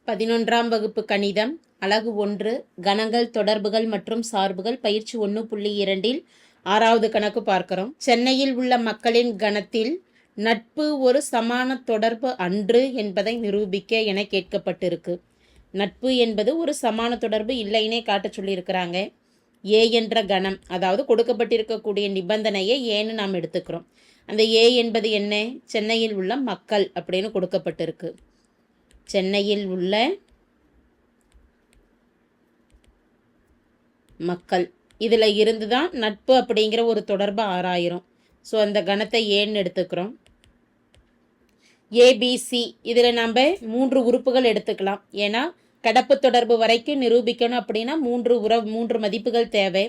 11ஆம் வகுப்பு கணிதம் அலகு 1 கணங்கள் தொடர்புகள் மற்றும் சார்புகள் பயிற்சி 1.2 6வது கணக்கு பார்க்கிறோம். சென்னையில் உள்ள மக்களின் கணத்தில் நட்பு ஒரு சமான தொடர்பு அன்று என்பதை நிரூபிக்க என கேட்கப்பட்டிருக்கு. நட்பு என்பது ஒரு சமான தொடர்பு இல்லைன்னே காட்ட சொல்லியிருக்கிறாங்க. ஏ என்ற கணம், அதாவது கொடுக்கப்பட்டிருக்கக்கூடிய நிபந்தனையை ஏன்னு நாம் எடுத்துக்கிறோம். அந்த ஏ என்பது என்ன? சென்னையில் உள்ள மக்கள் அப்படின்னு கொடுக்கப்பட்டிருக்கு. சென்னையில் உள்ள மக்கள், இதில் இருந்து தான் நட்பு அப்படிங்கிற ஒரு தொடர்பு ஆராயிரும். ஸோ அந்த கணத்தை ஏன்னு எடுத்துக்கிறோம். ஏபிசி, இதில் நம்ம 3 உறுப்புகள் எடுத்துக்கலாம். ஏன்னா கடப்பு தொடர்பு வரைக்கும் நிரூபிக்கணும் அப்படின்னா 3 மதிப்புகள் தேவை.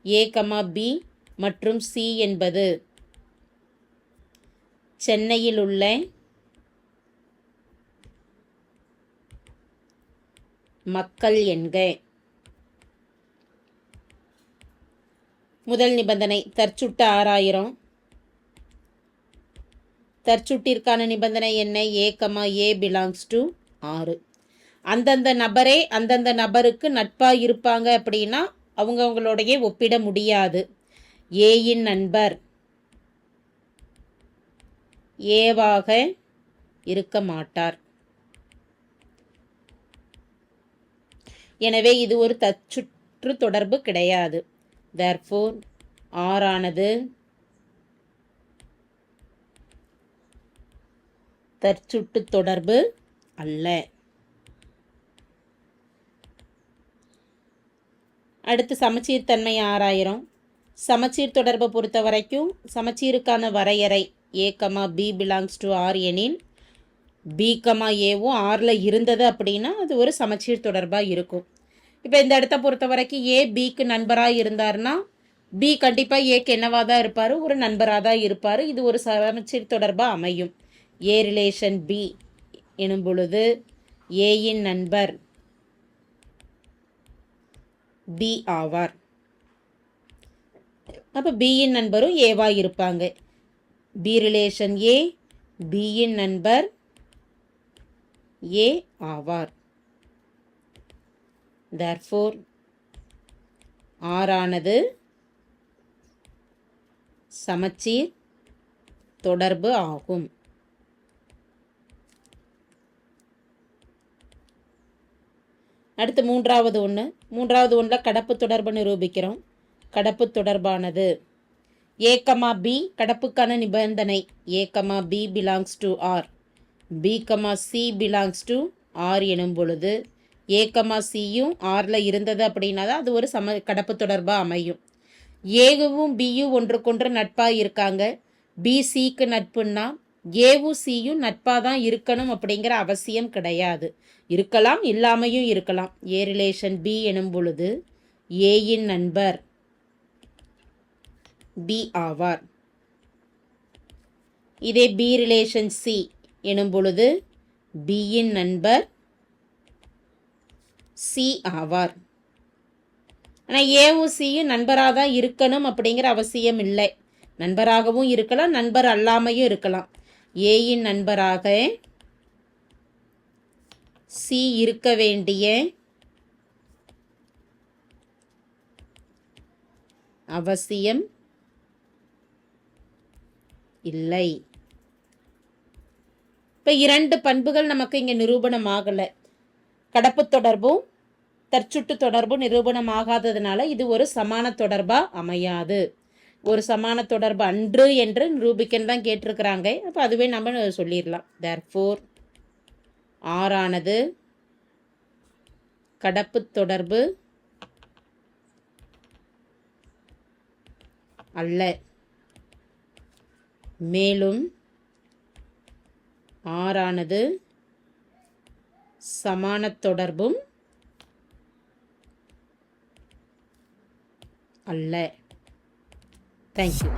ஏ கமா பி மற்றும் சி என்பது சென்னையில் உள்ள மக்கள் என்க. முதல் நிபந்தனை தற்சுட்டு 6000. தற்சுட்டிற்கான நிபந்தனை என்ன? ஏ கமா ஏ பிலாங்ஸ் டு 6. அந்தந்த நபரே அந்தந்த நபருக்கு நட்பாக இருப்பாங்க அப்படின்னா அவங்களுடைய ஒப்பிட முடியாது. ஏயின் நண்பர் ஏவாக இருக்க மாட்டார். எனவே இது ஒரு தற்சுற்று தொடர்பு கிடையாது. therefore ஆறானது தற்சுட்டு தொடர்பு அல்ல. அடுத்து சமச்சீர் தன்மை 6000. சமச்சீர் தொடர்பை பொறுத்த வரைக்கும் சமச்சீருக்கான வரையறை A comma B belongs to R எனில் பி கமா ஏவும் ஆரில் இருந்தது அப்படின்னா அது ஒரு சமச்சீர் தொடர்பாக இருக்கும். இப்போ இந்த இடத்த பொறுத்த வரைக்கும் ஏ பிக்கு நண்பராக இருந்தார்னா பி கண்டிப்பாக ஏக்கு என்னவாக தான் இருப்பார்? ஒரு நண்பராக தான் இருப்பார். இது ஒரு சமச்சீர் தொடர்பாக அமையும். ஏ ரிலேஷன் பி எனும் பொழுது ஏயின் நண்பர் பி ஆவார். அப்போ பியின் நண்பரும் ஏவா இருப்பாங்க. பி ரிலேஷன் ஏ, பியின் நண்பர் ஏ ஆவார். therefore ஆறானது சமச்சீர் தொடர்பு ஆகும். அடுத்து மூன்றாவது ஒன்றில் கடப்பு தொடர்பு நிரூபிக்கிறோம். கடப்பு தொடர்பானது ஏ கமா பி, கடப்புக்கான நிபந்தனை A comma B belongs to R, B comma C belongs to R எனும் பொழுது ஏ கமா சியும் ஆரில் இருந்தது அப்படின்னா தான் அது ஒரு கடப்பு தொடர்பாக அமையும். ஏவும் பியும் ஒன்றுக்கொன்று நட்பாக இருக்காங்க. பி சிக்கு நட்புன்னா ஏவும் சியும் நட்பாக தான் இருக்கணும் அப்படிங்கிற அவசியம் கிடையாது. இருக்கலாம், இல்லாமையும் இருக்கலாம். ஏ ரிலேஷன் பி எனும் பொழுது ஏயின் நண்பர் பி ஆவார். இதே பி ரிலேஷன் சி எனும் பொழுது பியின் நண்பர் சி ஆவார். ஆனால் ஏவும் சியும் நண்பராக தான் இருக்கணும் அப்படிங்கிற அவசியம் இல்லை. நண்பராகவும் இருக்கலாம், நண்பர் அல்லாமையும் இருக்கலாம். ஏயின் நண்பராக சி இருக்க வேண்டிய அவசியம் இல்லை. இப்போ 2 பண்புகள் நமக்கு இங்கே நிரூபணம் ஆகலை. கடப்பு தொடர்பும் தற்சுட்டு தொடர்பும் நிரூபணம் ஆகாததுனால இது ஒரு சமான தொடர்பாக அமையாது. ஒரு சமான தொடர்பு அன்று என்று நிரூபிக்கன்னு தான் கேட்டிருக்கிறாங்க. அப்போ அதுவே நம்ம சொல்லிடலாம். therefore ஆறானது கடப்பு தொடர்பு அல்ல. மேலும் ஆறானது சமான தொடர்பும் அல்ல. தேங்க்யூ.